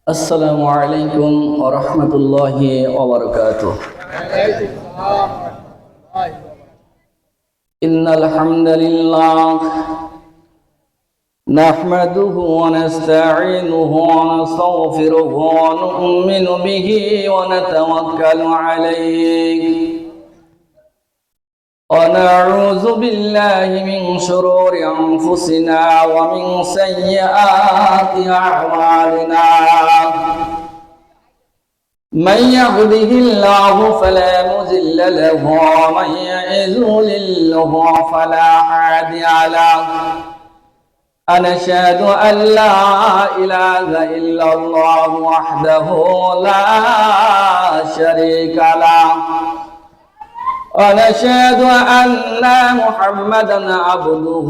السلام عليكم ورحمة الله وبركاته. إن الحمد لله نحمده ونستعينه ونستغفره ونؤمن به ونتوكل عليه ونعوذ بالله من شرور أنفسنا ومن سيئات أعمالنا من يهده الله فلا مضل له ومن يضلل فلا هادي له أشهد أن لا إله إلا الله وحده لا شريك له ونشهد أن محمدا عبده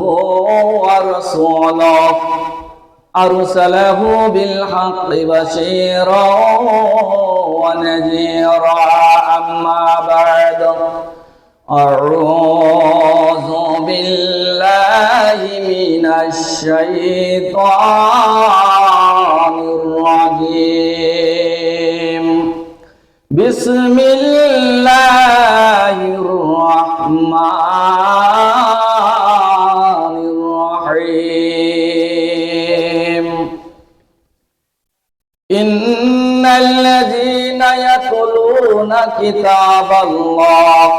ورسوله أرسله بالحق بشيرا ونذيرا أما بعد أعوذ بالله من الشيطان الرجيم بسم الله الرحمن الرحيم إن الذين يتلون كتاب الله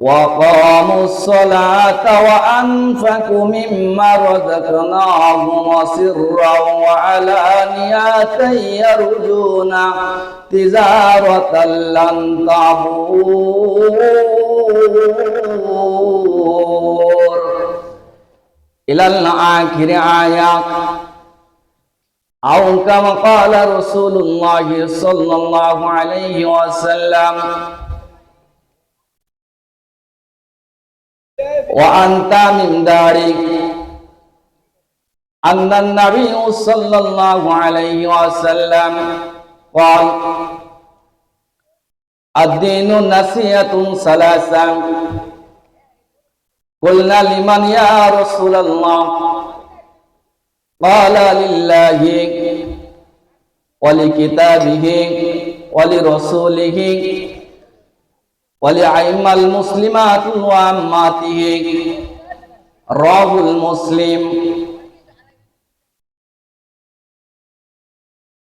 وقاموا الصلاة وأنفقوا مما رزقناهم سرا وعلانية يرجون تجارة لن تبور إلى الآخر آيات أو كما قال رسول الله صلى الله عليه وسلم وأنت من ذلك أن النبي صلى الله عليه وسلم قال الدين نصيحة ثلاثة قلنا لمن يا رسول الله قال لله ولكتابه ولرسوله ولأئمة المسلمات وأمته رواه المسلم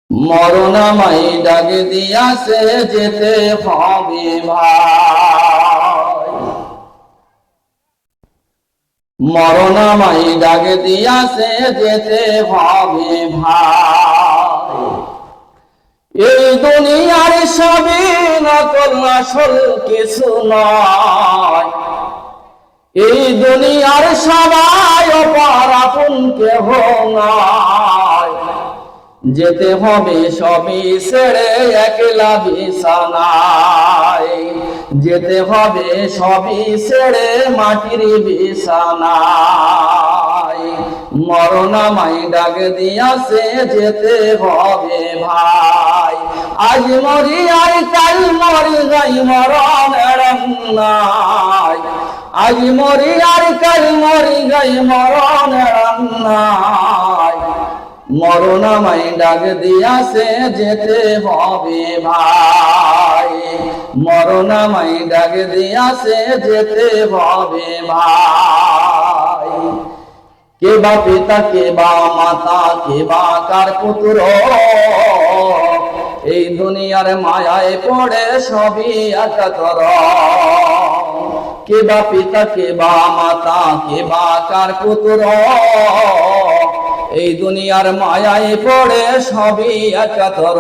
মরণামাই ডাক দিয়াছে যেতে হবে ভাই মরণামাই ডাক দিয়াছে যেতে হবে ভাই এই দুনিয়ার সবই নকল আসল কিছু নয় এই দুনিয়ার সবাই অপার আপন কেহ নয় যেতে হবে সবই ছেড়ে একলা বিছানায় যেতে হবে সবই ছেড়ে মাটির বিছানায় মরণামাই ডাক দিয়াছে যেতে হবে ভাই আজ মরি আর কাল মরি যাই মরণ নাই আজ মরি আর কাল মরি যাই মরণ নাই মরণামাই ডাক দিয়াছে যেতে হবে ভাই মরণামাই ডাক দিয়াছে যেতে হবে ভাই কে বা পিতা কে বা মাতা কে বা কার পুত্র এই দুনিয়ার মায়ায় পড়ে সবই একাতর কে বা পিতা কে বা মাতা কে বা কার পুত্র এই দুনিয়ার মায়ায় পড়ে সবই একাতর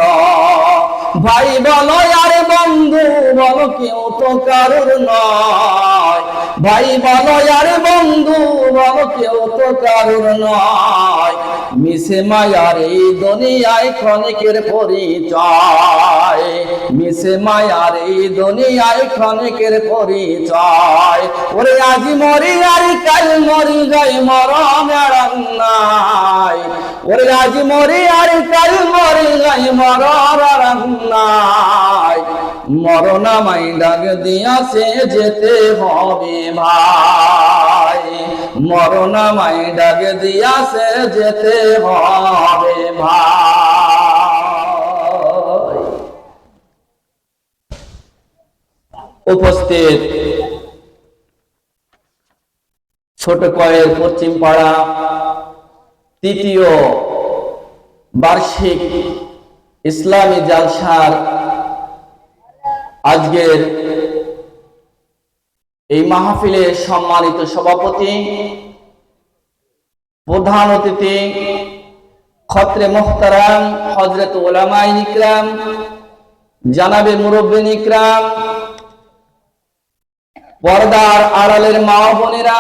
ভাই বলো আর বন্ধু বলো কেউ তো কারুর নয় ভাই বলো আর বন্ধু বলো কেউ তো কারুর নয় মিশে মায়ার এই দুনিয়ায় ক্ষণিকের পরিচয় মিশে মায়ার এই দুনিয়ায় ক্ষণিকের পরিচয় ওরে আজ মরি আর কাল মরি যাই মরণ নাই ওরে আজ মরি আর কাল মরি যাই মরণ নাই মরণামাই ডাক দিয়াছে যেতে হবে ভাই মরণামাই ডাক দিয়াছে যেতে হবে ভাই উপস্থিত ছোট কয়ের পশ্চিম পাড়া তৃতীয় বার্ষিক ইসলামী জালসার আজকের এই মাহফিলের সম্মানিত সভাপতি, প্রধান অতিথি, খত্রে মুহতারাম হযরত উলামায়ে ইকরাম, জানাবে মুরব্বিন ইকরাম, পর্দার আড়ালের মা বোনেরা,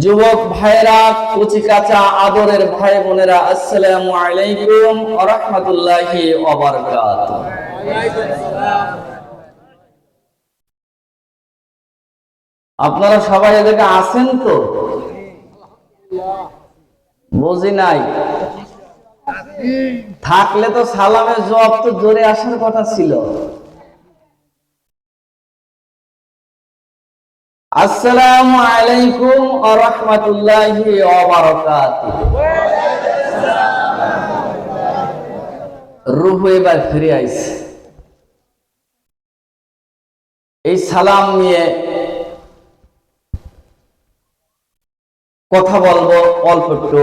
যুবক ভাইরা, কুচি কাঁচা আদরের ভাই বোনেরা, আসসালামু আলাইকুম ওয়া রাহমাতুল্লাহি ওয়া বারাকাতুহু। আপনারা সবাই এদিকে আছেন তো? বুঝি নাই। থাকলে তো সালামের জবাব তো জোরে আসার কথা ছিল। আসসালামু আলাইকুম ওয়া রাহমাতুল্লাহি ওয়া বারাকাতুহু। রূহ এবার ফিরে আইছে। এই সালাম নিয়ে কথা বলবো অল্প একটু।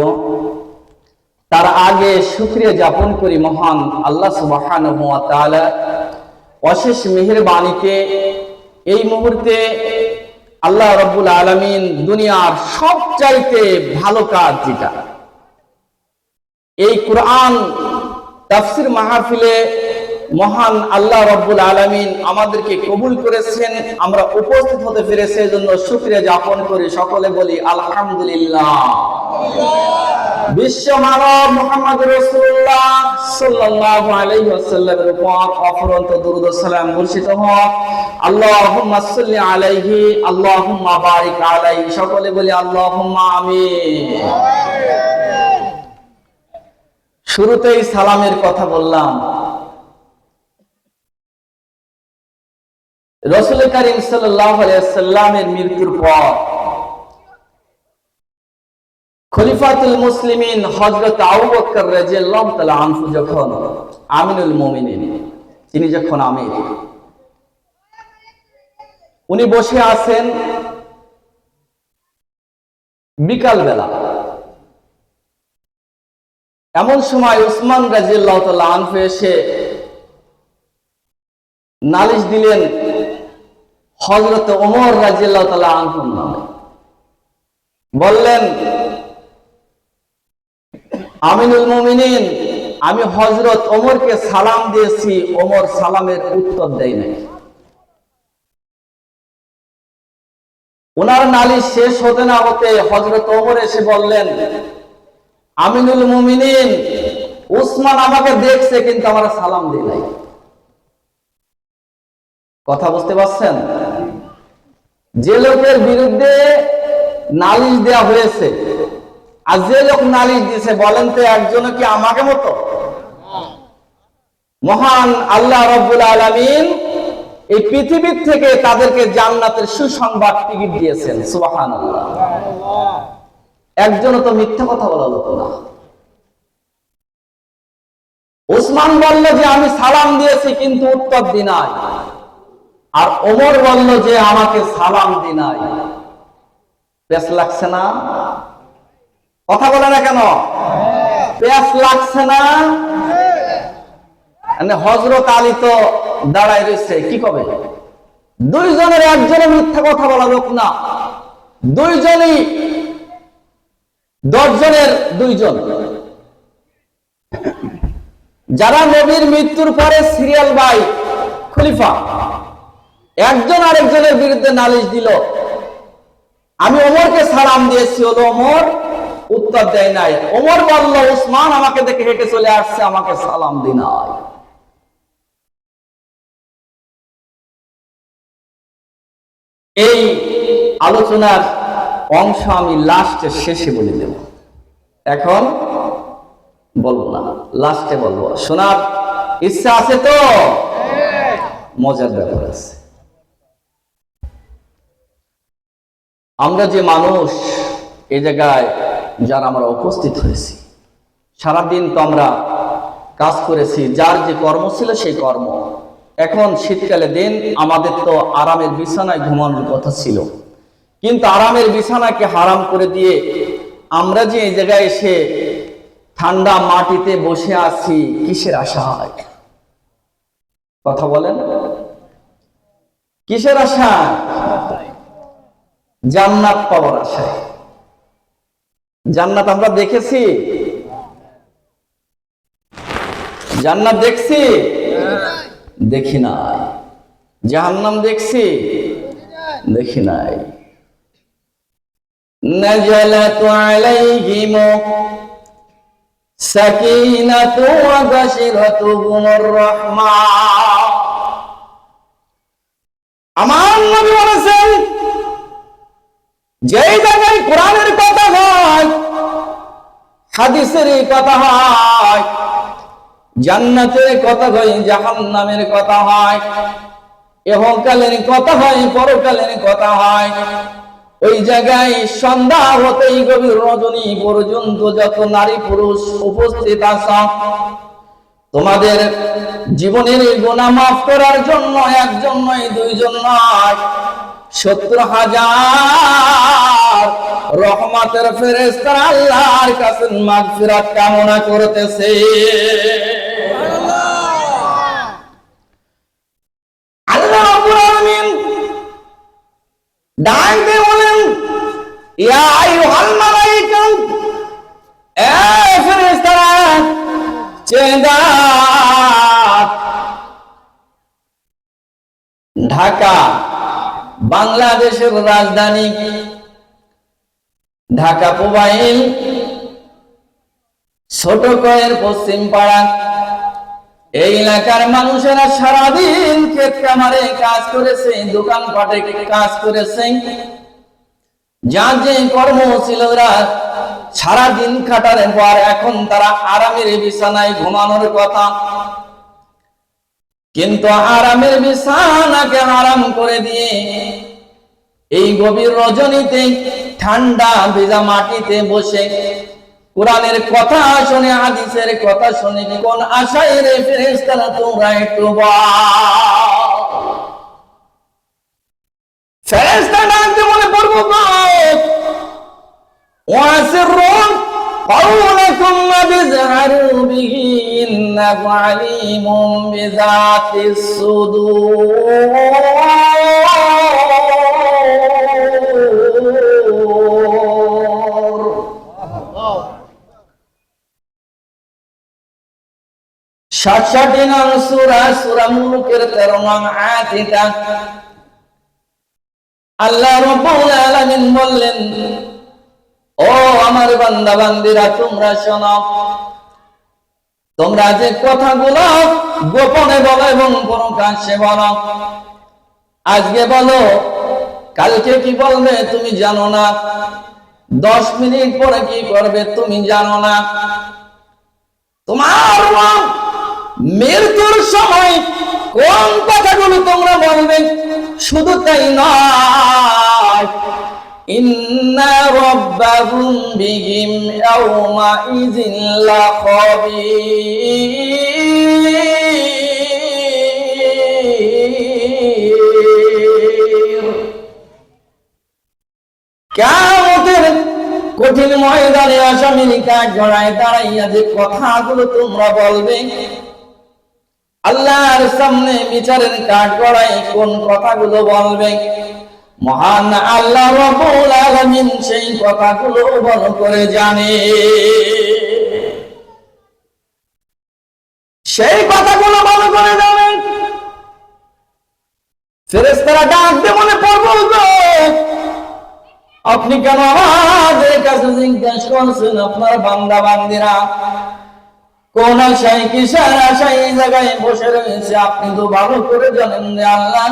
তার আগে শুকরিয়া জ্ঞাপন করি মহান আল্লাহ সুবহানাহু ওয়া তাআলা অশেষ মেহেরবানিতে এই মুহূর্তে আল্লাহ রাব্বুল আলামিন দুনিয়ার সবচাইতে ভালো কাজ যেটা, এই কোরআন তাফসীর মাহফিলে মহান আল্লাহ রাব্বুল আলামিন আমাদেরকে কবুল করেছেন, আমরা উপস্থিত হতে পেরেছি, এজন্য শুকরিয়া জ্ঞাপন করি। সকলে বলি আলহামদুলিল্লাহ। বিশ্ব মানব মুহাম্মদ রাসূলুল্লাহ সাল্লাল্লাহু আলাইহি ওয়াসাল্লামের উপর অফুরন্ত দরুদ ও সালাম বর্ষিত হোক। আল্লাহুম্মা সাল্লি আলাইহি আল্লাহুম্মা বারিক আলাইহি। সকলে বলি আল্লাহুম্মা আমিন। শুরুতেই সালামের কথা বললাম। রাসূল কারীম সাল্লাল্লাহু আলাইহি ওয়াসাল্লামের মৃত্যুর পর খলিফাতুল মুসলিমিন হযরত আবু বকর রাদিয়াল্লাহু তাআলা আনহু যখন আমিনুল মুমিনিন, তিনি যখন আমির, উনি বসে আছেন বিকাল বেলা। এমন সময় উসমান রাদিয়াল্লাহু তাআলা আনহু এসে নালিশ দিলেন হযরত ওমর রাদিয়াল্লাহু তাআলা আনহুর নামে। বললেন, আমিনুল মুমিনিন, আমি হযরত ওমরকে সালাম দিয়েছি, ওমর সালামের উত্তর দেয় নাই। ওনার নালিশ শেষ হতে না হতে হযরত ওমর এসে বললেন, আমিনুল মুমিনিন, উসমান আমাকে দেখছে কিন্তু আমার সালাম দেয় নাই। কথা বুঝতে পারছেন? যে লোকের বিরুদ্ধে নালিশ দেওয়া হয়েছে আর যে লোক নালিশ দিয়েছে, বলেন তো একজন কি আমাকে মতো? মহান আল্লাহ রাব্বুল আলামিন এই পৃথিবীর থেকে তাদেরকে জান্নাতের সুসংবাদ টিকিট দিয়েছেন। সুবহানাল্লাহ। একজনও তো মিথ্যা কথা বলা লোক না। উসমান বলল যে আমি সালাম দিয়েছি কিন্তু উত্তর দি নাই, আর ওমর বলল যে আমাকে সালাম দি নাই। পেশ লাগছে না? কথা বলে না কেন? পেশ লাগছে না? হযরত আলী তো দাঁড়ায় রয়েছে, কি কবে? দুইজনের একজনের মিথ্যা কথা বলা লোক না, দুইজনই 10 জনের 2 জন। যারা নবীর মৃত্যুর পরে সিরিয়াল বাই খলিফা, একজন আরেকজনের বিরুদ্ধে নালিশ দিল, আমি ওমরকে সালাম দিয়েছি, হলো ওমর উত্তর দেয় নাই। ওমর বলল, উসমান আমাকে দেখে হেঁটে চলে আসছে, আমাকে সালাম দি নাই। এই আলোচনার অংশ আমি লাস্টে শেষে বলে দেব, এখন বলবো না, লাস্টে বলবো। শোনার ইচ্ছা আছে তো? মজার ব্যাপার আছে। আমরা যে মানুষ এই জায়গায় যারা আমরা উপস্থিত হয়েছি, সারাদিন তো আমরা কাজ করেছি, যার যে কর্ম ছিল সেই কর্ম, এখন শীতকালে দিন, আমাদের তো আরামের বিছানায় ঘুমানোর কথা ছিল, কিন্তু আরামের বিছানাকে হারাম করে দিয়ে আমরা যে এই জায়গায় এসে ঠান্ডা মাটিতে বসে আছি কিসের আশায়? কথা বলেন, কিসের আশায়? জান্নাত পাওয়ার আশায়। জান্নাত আমরা দেখেছি? জান্নাত দেখছি? দেখি নাই। জাহান্নাম দেখছি? দেখি নাই। নাজালাতু আলাইহিম সাকিনাতু ওয়া গাশিরাতুহুমুর রাহমা। আমার নবী বলেছেন, যেই জায়গায় কোরআনের কথা হয়, হাদিসের কথা হয়, জান্নাতের কথা হয়, জাহান্নামের কথা হয়, ইহকালের কথা হয়, পরকালের কথা হয়, ওই জায়গায় সন্ধ্যা হতেই গভীর রজনী পর্যন্ত যত নারী পুরুষ উপস্থিত আছে, তোমাদের জীবনের গুনাহ মাফ করার জন্য একজন নয়, দুইজন নয়, 70,000 রহমতের ফেরেশতা আল্লাহর কাছে মাগফিরাত কামনা করতেছে। আল্লাহ রাব্বুল আলামিন ডাক দিয়ে বলেন, ইয়া আইয়ুহাল মালায়েকা, এ ফেরেশতারা, চেদা। ঢাকা বাংলাদেশের রাজধানী, ঢাকা মোবাইল ছোট কয়ের পশ্চিম পাড়া, এই এলাকার মানুষেরা সারাদিন ক্ষেত খামারে কাজ করেছে, দোকানপাটে কাজ করেছে, যার যে কর্ম ছিল রাত সারাদিন খাটার পর এখন তারা আরামের বিছানায় ঘুমানোর কথা, কিন্তু আরামের বিছানাকে হারাম করে দিয়ে এই গভীর রজনীতে ঠান্ডা ভেজা মাটিতে বসে কোরআনের কথা শুনে, হাদিসের কথা শুনে কোন আশায় রে ফেরেশতারা তোমরা একটু বল। ফেরেশতারা ডাকতে বলে, পড়বো ওয়াসিরুন قولكم وبزهروا به إنه عليم بذات الصدور। সাতষট্টি নং সূরা, সূরা মুলুকের 13 নং আয়াত এটা। আল্লাহ রাব্বুল আলামিন বললেন, ও আমার বান্দা বান্দিরা, তোমরা শোনো, তোমরা যে কথাগুলো গোপনে বলো এবং প্রকাশ্যে বলো, আজকে বলো, কালকে কি বলবে তুমি জানো না, 10 মিনিট পরে কি করবে তুমি জানো না, তোমার মৃত্যুর সময় কোন কথাগুলো তোমরা বলবে শুধু তাই নয়, ইন্না রাব্বাহুম বিহিম ইয়াওমাইযিন লাখাবীর। কিয়ামতের কঠিন ময়দানে আসামির কাঠগড়ায় দাঁড়াইয়া যে কথাগুলো তোমরা বলবে, আল্লাহর সামনে বিচারের কাঠগড়ায় কোন কথাগুলো বলবে, মহান আল্লাহ রাব্বুল আলামিন সেই কথাগুলো ভালো করে জানে। সেই কথাগুলো ভালো করে জানেন। ফেরেশতারা ডাক দিয়ে মনে পড়বো, আপনি কেন আমাদের কাছে জিজ্ঞাসা করছেন? আপনার বান্দা বান্দিরা কোন আশায়, কিসের আশায় এই জায়গায় বসে রয়েছে? আপনি তো ভালো করে জানেন যে আল্লাহ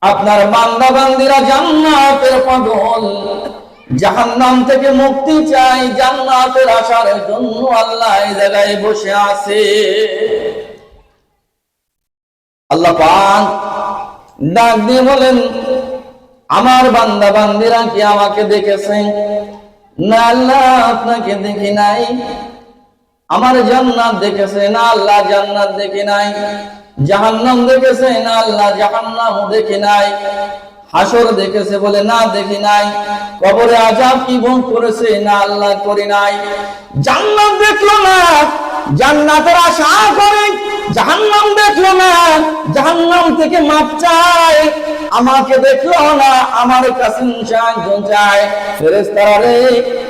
আপনার বান্দা বান্দিরা জান্নাতের পাগল, জাহান্নাম থেকে মুক্তি চাই, জান্নাতের আশার জন্য আল্লাহ এই জায়গায় বসে আছে। আল্লাহ পাক ডাক দিয়ে বলেন, আমার বান্দা বান্দিরা কি আমাকে দেখেছেন? না আল্লাহ, আপনাকে দেখি নাই। আমার জান্নাত দেখেছে? না আল্লাহ, জান্নাত দেখি নাই। জাহান্নাম দেখেছে না আল্লাহ জাহান্নাম দেখে নাই। হাসর দেখেছে বলে না দেখি নাই। কবরে আযাব কি ভোগ করেছে না আল্লাহ করি নাই। জান্নাত দেখলো না, জান্নাতের আশা করে। জাহান্নাম দেখলো না, জাহান্নাম থেকে মাপ চায়। আমাকে দেখলো না, আমার কাছে সাহায্য চায়। ফেরেশতারা রে,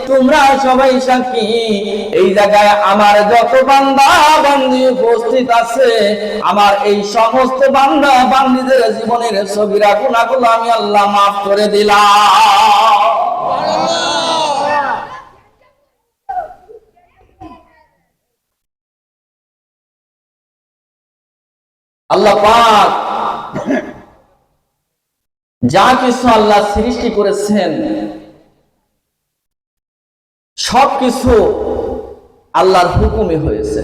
তোমরা সবাই সাক্ষী। এই জায়গায় আমার যত বান্দা বান্দি উপস্থিত আছে, আমার এই সমস্ত বান্দা বান্দিদের জীবনের সগীরা গুনাহগুলো আমি আল্লাহ মাফ করে দিলাম। আল্লাহ পাক যা কিছু আল্লাহ সৃষ্টি করেছেন সবকিছু আল্লাহর হুকুমে হয়েছে।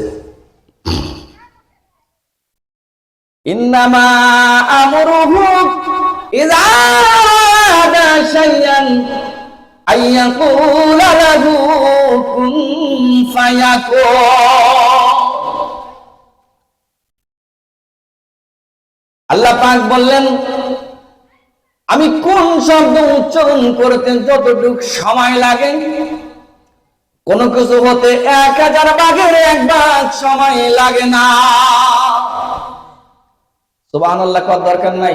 ইন্নামা আমরুহু ইযা আরাদা শাইআন আইয়াকুলা লাহু কুন ফায়াকুন। আল্লাহ পাক বললেন, আমি কোন শব্দ উচ্চারণ করতে যতটুক সময় লাগে, কোন কিছু হতে 1000 ভাগের 1 ভাগ সময় লাগে না। সুবহানাল্লাহ, কত দরকার নাই।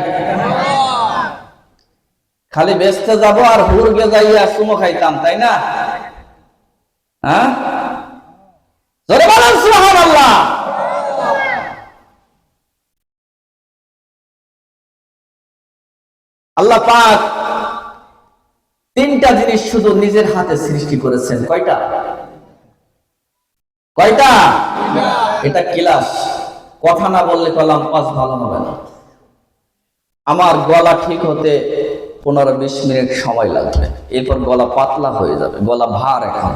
খালি বেচতে যাব আর হুরগে যাইয়া সুমো খাইতাম, তাই না? হ্যাঁ, জোরে বলেন সুবহানাল্লাহ। আল্লাহ পাক 3টা জিনিস শুধু নিজের হাতে সৃষ্টি করেছেন। কয়টা? কয়টা? এটা ক্লাস, কথা না বললে কলাম পাস ভালো হবে না। আমার গলা ঠিক হতে 15-20 মিনিট সময় লাগবে, এরপর গলা পাতলা হয়ে যাবে, গলা ভার। এখন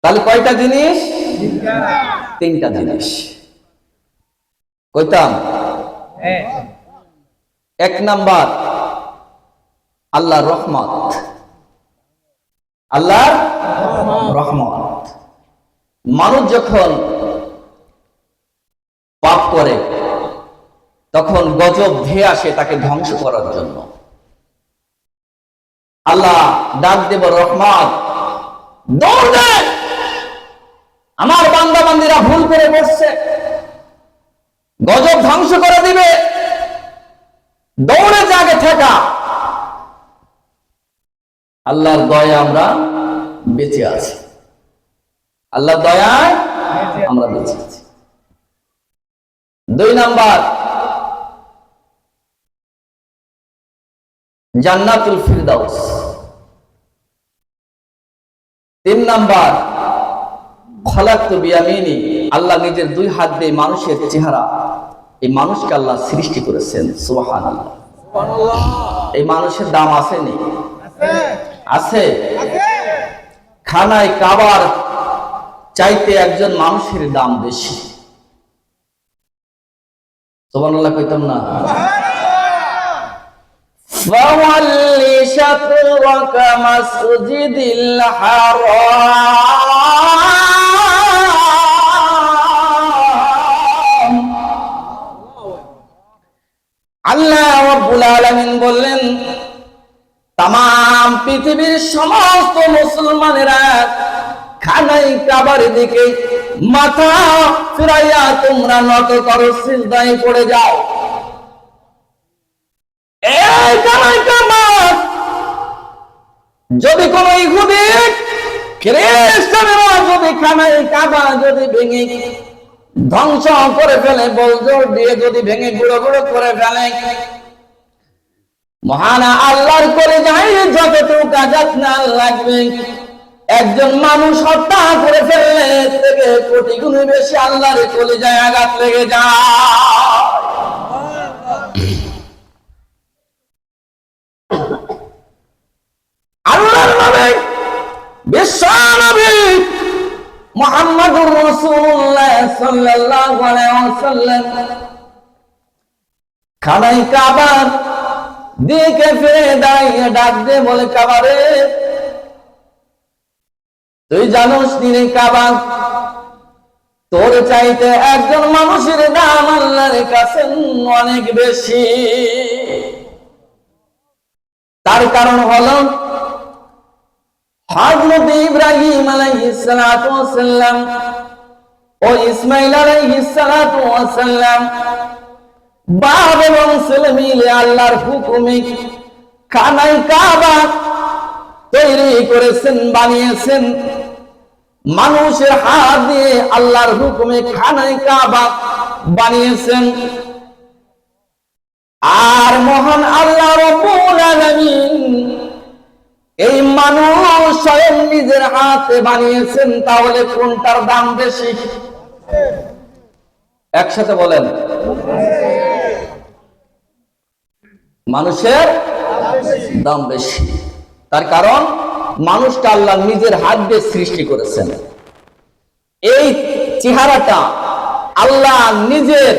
তাহলে কয়টা জিনিস? 3টা জিনিস। কইতাম 1 নাম্বার আল্লাহর রহমত। আল্লাহর রহমত। মানুষ যখন পাপ করে তখন গজব ধেয়ে আসে তাকে ধ্বংস করার জন্য। আল্লাহ ডাক দেব রহমত, দৌড় দে, আমার বান্দা বান্দিরা ভুল করে বসছে, গজব ধ্বংস করে দিবে, দৌড়ে জাগে থাকা। আল্লাহর দয়া আমরা বেঁচে আছি, আল্লাহর দয়ায় আমরা বেঁচে আছি। 2 নাম্বার জান্নাতুল ফিরদাউস। 3 নাম্বার খলাকতু বিয়ামিনি, আল্লাহ নিজের 2 হাত দিয়ে মানুষের চেহারা, এই মানুষকে আল্লাহ সৃষ্টি করেছেন। সুবহানাল্লাহ। এই মানুষের দাম আছে নি? আছে। খানায় কাবার চাইতে একজন মানুষের দাম বেশি। সুবহানাল্লাহ কইতাম না? ফাওয়াল্লি শাতরাকা মাসজিদিল হারাম। আল্লাহ রাব্বুল আলামিন বললেন, তাম পৃথিবীর সমস্ত মুসলমানেরা খানাই কাবার দিকে মাথা ফিরাইয়া তোমরা নত করো, সিজদায় পড়ে যাও। এই খানাই কাবা যদি কোন ইহুদি খ্রিস্টানেরা যদি খানাই কাবা যদি ভেঙে ধ্বংস করে ফেলে, বলজোর দিয়ে যদি ভেঙে গুঁড়ো গুঁড়ো করে ফেলে, মহান আল্লাহর করে যায় যতটুকু আঘাত না লাগবে, একজন মানুষ হত্যা করে ফেললে থেকে কোটি গুণ বেশি আল্লাহর কলিজায় আঘাত লেগে যায়। আল্লাহর নবী বিশ্ব নবী মুহাম্মদুর রাসূলুল্লাহ সাল্লাল্লাহু আলাইহি ওয়াসাল্লাম খানাই কাবা দিকে ফিরে দাঁড়িয়ে ডাক দিয়ে বলে, কাবারে তুই জানোস নি কাবা তোর চাইতে একজন মানুষের দাম আল্লাহর কাছে অনেক বেশি। তার কারণ হলো হযরত ইব্রাহিম আলাইহিস সালাতু ওয়াস সালাম ও ইসমাঈল আলাইহিস সালাতু ওয়াস সালাম বাপ এবং ছেলে মিলে আল্লাহর হুকুমে খানায় কাবা তৈরি করেছেন, বানিয়েছেন। মানুষের হাত দিয়ে আল্লাহর হুকুমে খানায় কাবা বানিয়েছেন। আর মহান আল্লাহ রাব্বুল আলামিন এই মানুষ স্বয়ং নিজের হাতে বানিয়েছেন। তাহলে কোনটার দাম বেশি? একসাথে বলেন। মানুষের দাম বেশি। তার কারণ মানুষটা আল্লাহ নিজের হাত দিয়ে সৃষ্টি করেছেন। এই চেহারাটা আল্লাহ নিজের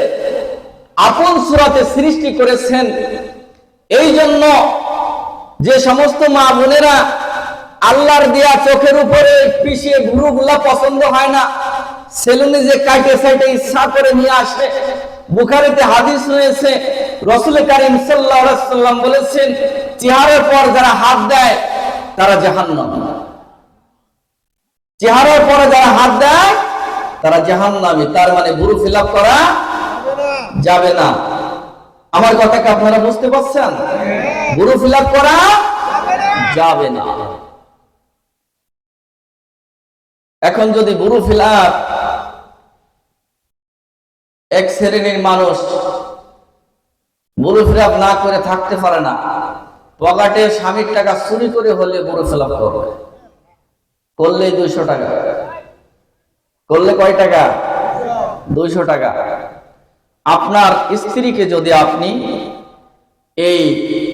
আপন সূরাতে সৃষ্টি করেছেন। এই জন্য যে সমস্ত মা বোনেরা আল্লাহর দেয়া চোখের উপরে পিছিয়ে ভুরুগুলা পছন্দ হয় না, সেলুনে যে কাটে সাইটে ইচ্ছা করে নিয়ে আসে। বুখারীতে হাদিস রয়েছে, রাসূল কারীম সাল্লাল্লাহু আলাইহি সাল্লাম বলেছেন, চেহারার পর যারা হাত দেয় তারা জাহান্নাম। চেহারার পরে যারা হাত দেয় তারা জাহান্নামী। তার মানে ভুরু ফিলাপ করা যাবে না। আমার কথা কি আপনারা বুঝতে পারছেন? ভুরু ফিলাপ করা যাবে না। এখন যদি ভুরু ফিলাপ এক শ্রেণীর মানুষ ভুরু ফিলাপ না করে থাকতে পারে না, পকেটে স্বামীর টাকা চুরি করে হলে ভুরু ফিলাপ করবে। করলেই 200 টাকা। করলে কয় টাকা? 200 টাকা। আপনার স্ত্রীকে যদি আপনি এই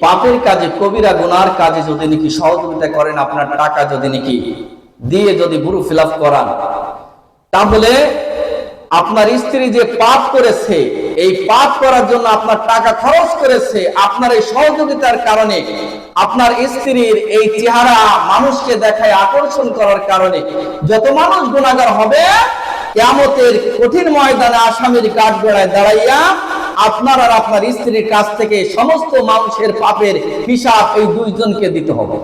পাপের কাজে, কবিরা গুনার কাজে যদি নাকি সহযোগিতা করেন, আপনার টাকা যদি নাকি দিয়ে যদি ভুরু ফিলাপ করান, তাহলে আপনার স্ত্রী যে পাপ করেছে, এই পাপ করার জন্য আপনার টাকা খরচ করেছে, আপনার এই সহযোগিতার কারণে আপনার স্ত্রীর এই চেহারা মানুষকে দেখায় আকর্ষণ করার কারণে যত মানুষ গুনাহগার হবে, কিয়ামতের কঠিন ময়দানে আসামির কাঠগড়ায় দাঁড়াইয়া আপনার আর আপনার স্ত্রীর কাছ থেকে সমস্ত মানুষের পাপের হিসাব এই দুইজনকে দিতে হবে।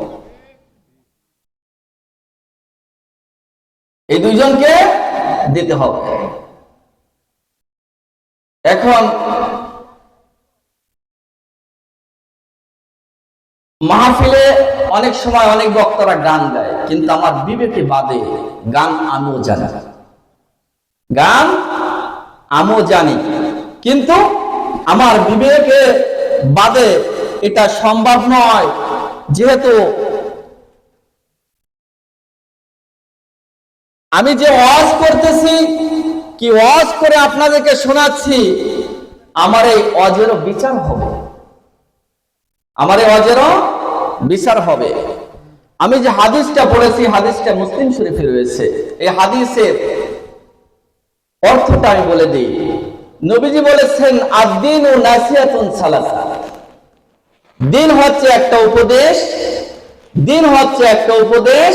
এই দুইজনকে দিতে হবে। এখন মাহফিলে অনেক সময় অনেক বক্তারা গান গায়, কিন্তু আমার বিবেকে বাদে গান আমিও জানি, গান আমিও জানি, কিন্তু আমার বিবেকে বাদে এটা সম্ভব নয়। যেহেতু আমি যে ওয়াজ করতেছি, কি ওয়াজ করে আপনাদেরকে শোনাচ্ছি, আমার এই ওয়াজেরও বিচার হবে, আমার এই ওয়াজেরও বিচার হবে। আমি যে হাদিসটা পড়েছি, হাদিসটা মুসলিম শরীফে রয়েছে। এই হাদিসের অর্থটা আমি বলে দিই। নবীজি বলেছেন, আদ-দীনু নাসিহাতুন সালাসা। দিন হচ্ছে একটা উপদেশ, দিন হচ্ছে একটা উপদেশ,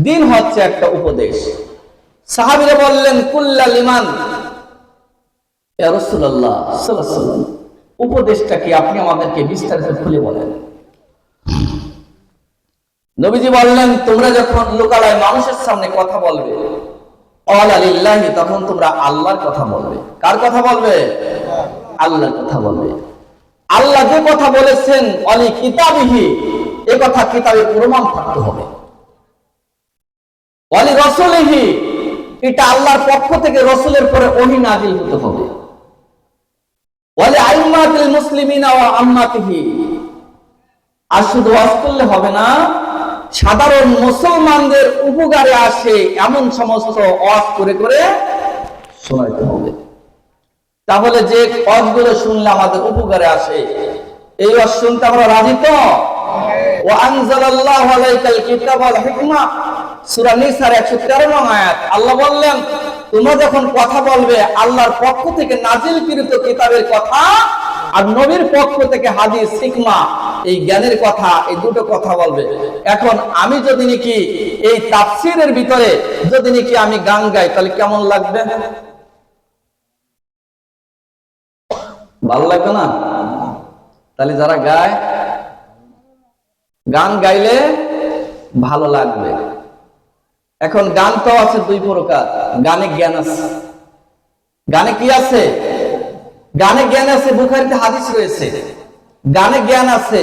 দিন হচ্ছে একটা উপদেশ। সাহাবীরা বললেন, কুল্লা লিমান ইয়া রাসূলুল্লাহ সাল্লাল্লাহু আলাইহি ওয়াসাল্লাম, উপদেশটা কি আপনি আমাদেরকে বিস্তারিত খুলে বলেন। নবীজি বললেন, তোমরা যখন লোকালয়ে মানুষের সামনে কথা বলবে, ক্বালা লিল্লাহি, তখন তোমরা আল্লাহর কথা বলবে। কার কথা বলবে? আল্লাহর কথা বলবে। আল্লাহ যে কথা বলেছেন, অলি কিতাবিহি, এই কথা কিতাবে প্রমাণ থাকতে হবে। ওয়ালি রাসূলিহি, এটা আল্লাহর পক্ষ থেকে রাসূলের পরে ওহী নাযিল হতে হবে। ওয়ালি আইম্মাতিল মুসলিমিনা ওয়া আম্মাতিহি, আর শুধু ওয়াজ করলে হবে না, সাধারণ মুসলমানদের উপকারে আসে এমন সমস্ত ওয়াজ করে করে শোনাতে হবে। তাহলে যে ওয়াজগুলো শুনলে আমাদের উপকারে আসে, এই ওয়াজ শুনতে আমরা রাজি তো? ওয়া আনজালাল্লাহু আলাইকাল কিতাবা ওয়াল হিকমা, সূরা নিসার 113 নং আয়াত। আল্লাহ বললেন, তোমরা যখন কথা বলবে, আল্লাহর পক্ষ থেকে নাজিলকৃত কিতাবের কথা আর নবীর পক্ষ থেকে হাদিস, হিকমা, এই জ্ঞানের কথা, এই দুটো কথা বলবে। এখন আমি যদি নাকি এই তাফসীরের ভিতরে যদি নাকি আমি গান গাই তাহলে কেমন লাগবে? ভালো লাগবে না? তাহলে যারা গায়, গান গাইলে ভালো লাগবে। এখন গান তো আছে দুই প্রকার, গানে জ্ঞান আছে। গানে কি আছে? গানে জ্ঞান আছে, বুখারীতে হাদিস রয়েছে। গানে জ্ঞান আছে,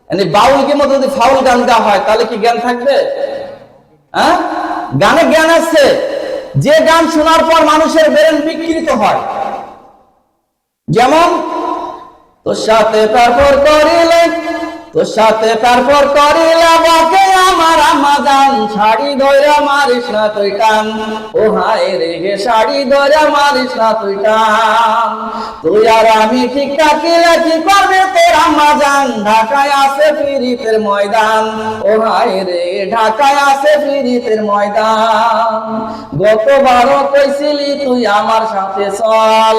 মানে বাউলকে মতো যদি ফাউল গান গাওয়া হয় তাহলে কি জ্ঞান থাকবে? হ্যাঁ, গানে জ্ঞান আছে। যে গান শোনার পর মানুষের ব্রেন বিকৃত হয়, যেমন তোর সাথে তারপর করিলে, তোর সাথে তারপর করিলে বাকে আমার আমাজান, শাড়ি ধরে মারিস না তুই টান, ও হায় রে শাড়ি ধরে মারিস না তুই টান, তুই আর আমি ঠিক থাকিলে কি করবে তোর আমাজান, ঢাকায় আছে পিরিতের ময়দান, ও হায় রে ঢাকায় আছে পিরিতের ময়দান, গতবারও কইছিলি তুই আমার সাথে চল,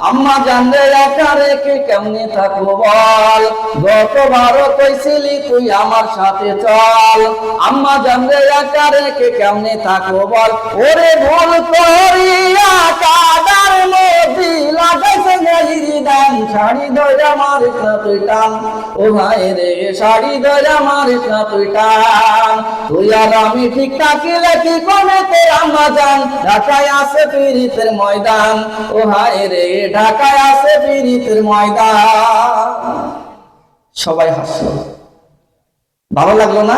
আম্মা জানলে একা রেখে কেমনে থাকবো বল, গতবারও কইছিলি তুই আমার সাথে চল, আম্মা জানলে একা রেখে কেমনে থাকবো বল, ওরে ভুল করিয়া কাদার মধ্যে লাগাইছে গেলি দান, শাড়ি ধরে মারিস না তুই টান, ও ভাই রে শাড়ি ধরে মারিস না তুই টান, তুই আর আমি ঠিক থাকিলে কি করবে তোর আম্মা জান, ঢাকায় আছে পিরিতের ময়দান, ও হায় রে ঢাকায় আছে পিরিতের ময়দান। সবাই হাসলো, ভালো লাগলো না?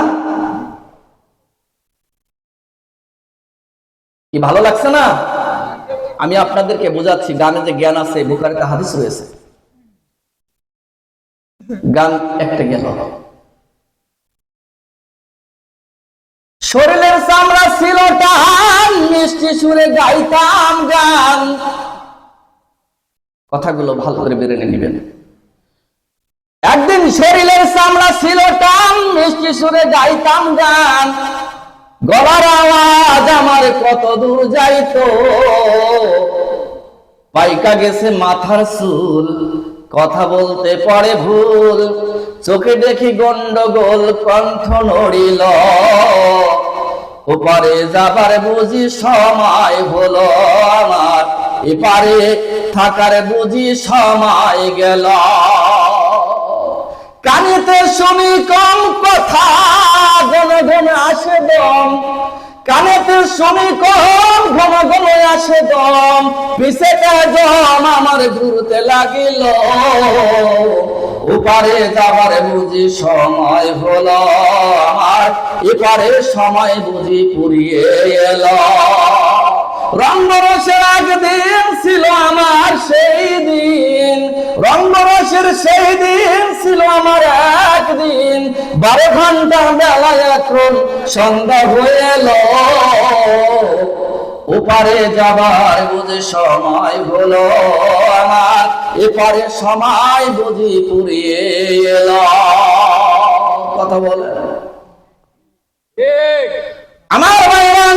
কি ভালো লাগছে না? আমি আপনাদেরকে বোঝাচ্ছি গানে যে জ্ঞান আছে, বুখারীতে হাদিস রয়েছে। গান একটা গেল, শরীরের চামড়া ছিল টান, মিষ্টি সুরে গাইতাম গান। কথাগুলো ভালো করে বেরে নেবেন। একদিন শরীরের চামড়া ছিল টান, মিষ্টি সুরে গাইতাম গান, গলার আওয়াজ আমার কত দূর যাইতো, পাইকা গেছে মাথার চুল, কথা বলতে পারে ভুল, চোখে দেখি গন্ডগোল, কণ্ঠ নড়িল, ওপারে যাবার বুঝি সময় হলো আমার, এপারে থাকার বুঝি সময় গেল, কানেতে শুনি কম কথা, ঘন ঘন আসে দম, কানেতে শুনি কম, ঘন ঘন আসে দম, পিছেটা জম আমার ঘুরতে লাগিল, ওপারে যাবার বুঝি সময় হলো আমার, এপারে সময় বুঝি ফুরিয়ে এলো, রঙ্গরসের একদিন ছিল আমার সেই দিন, রঙ্গরসের সেই দিন ছিল আমার একদিন, 12 ঘন্টা বেলা এখন সন্ধ্যা হয়ে এলো, ওপারে যাবার বুঝি সময় হলো আমার, এপারে সময় বুঝি ফুরিয়ে এলো। কথা বলে আমার ভাইরা,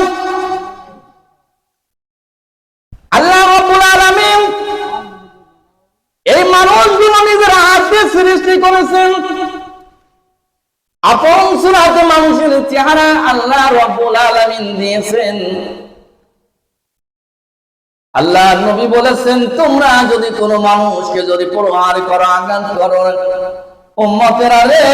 আল্লাহ রাব্বুল আলামিন এই মানুষগুলো নিজের হাত দিয়ে সৃষ্টি করেছেন। আপন সুরাতে মানুষের চেহারা আল্লাহ রাব্বুল আলামিন দিয়েছেন। আল্লাহ নবী বলেছেন, তোমরা যদি কোনো মানুষকে যদি প্রহার করো, আঘাত করো, উম্মতেরা রে,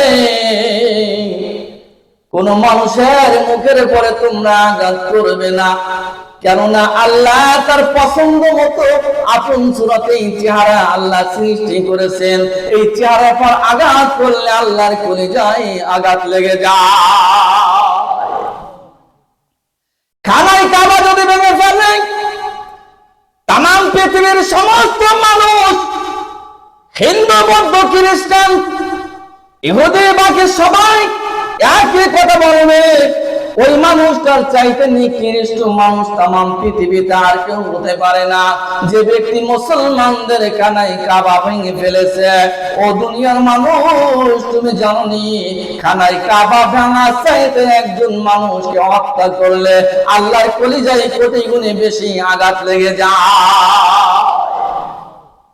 কোন মানুষের মুখের উপরে তোমরা আঘাত করবে না, কেননা আল্লাহ তার পছন্দ মতো আপন সূরাতে এই চেহারা আল্লাহ সৃষ্টি করেছেন। এই চেহারার পর আঘাত করলে আল্লাহর কলিজায় আঘাত লেগে যায়। খানায় কাবা যদি ভেঙে ফেলে, তামাম পৃথিবীর সমস্ত মানুষ, হিন্দু বৌদ্ধ খ্রিস্টান ইহুদি বাকি সবাই একই কথা বলবে, ওই মানুষটার চাইতে নিকৃষ্ট মানুষ তামাম পৃথিবীতে আর কেউ হতে পারে না। যে ব্যক্তি মুসলমানদের কানায় কাবা ভেঙে ফেলেছে, ও দুনিয়ার মানুষ তুমি জানোনি, খানায় কাবা ভাঙা চাইতে একজন মানুষকে হত্যা করলে আল্লাহর কলিজায় কোটি গুণে বেশি আঘাত লেগে যায়।